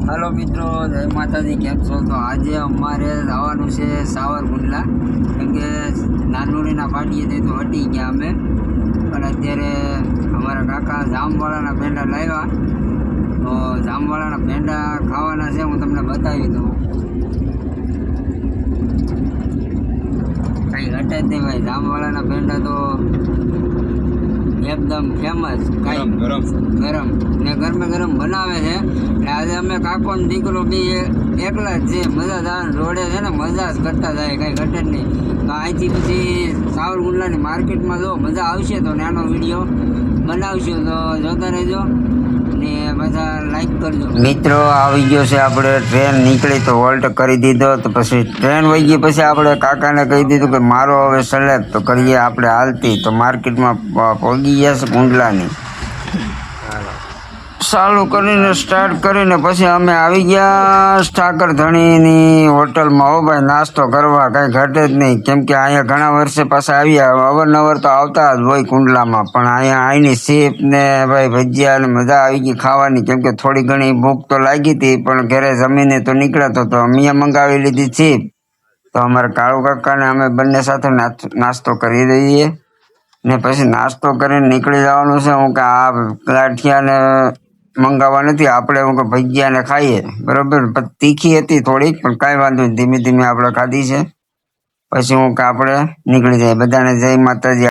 હાલો મિત્રો, જય માતાજી. કેમ છો? તો આજે અમારે જવાનું છે સાવરકુંડલા, કેમ કે નાનોડીના પાટીએથી તો હટી ગયા અમે. પણ અત્યારે અમારા કાકા જામવાળાના પેંડા લાવ્યા, તો જામવાળાના પેંડા ખાવાના છે. હું તમને બતાવી દઉં. કંઈ ઘટે જ નહીં ભાઈ, જામવાળાના પેંડા તો એકદમ ફેમસ, ગરમ ને ગરમે ગરમ બનાવે છે. એટલે આજે અમે કાકો ને દીકરો બી એકલા જ છે. મજા જ આવે, રોડે છે ને મજા જ કરતા જાય, કાંઈ ઘટે જ નહીં. તો અહીંથી પછી સાવરકુંડલાની માર્કેટમાં જો મજા આવશે તો નાનો વિડીયો બનાવશું, તો જોતા રહેજો ને બધા લાઈક કરજો. મિત્રો આવી ગયો છે, આપણે ટ્રેન નીકળી તો હોલ્ટ કરી દીધો. તો પછી ટ્રેન વહી ગઈ, પછી આપણે કાકાને કહી દીધું કે મારો હવે સિલેક્ટ તો કરીએ આપણે હાલતી. તો માર્કેટમાં પહોંચી ગયા છે કુંડલાની. ચાલુ કરીને સ્ટાર્ટ કરીને પછી અમે આવી ગયા ઠાકર ધણીની હોટલમાં. હો ભાઈ, નાસ્તો કરવા કાંઈ ઘટે જ નહીં, કેમ કે અહીંયા ઘણા વર્ષે પાછા આવ્યા. અવારનવાર તો આવતા જ હોય કુંડલામાં, પણ અહીંયા આવીને સીપ ને ભાઈ ભજીયા ને મજા આવી ગઈ ખાવાની. કેમ કે થોડી ઘણી ભૂખ તો લાગી હતી, પણ ઘરે જમીને તો નીકળ્યા તો અમે મંગાવી લીધી સીપ. તો અમારા કાળુ કાકાને અમે બંને સાથે નાસ્તો કરી દઈએ ને પછી નાસ્તો કરીને નીકળી જવાનું છે. હું કે આ ગાંઠિયા ને મંગાવવા નથી આપણે, હું કે ભજીયા ને ખાઈએ, બરોબર. તીખી હતી થોડીક, પણ કાંઈ વાંધો નહીં, ધીમે ધીમે આપણે ખાધી છે. પછી હું કે આપણે નીકળી જાય. બધાને જય માતાજી.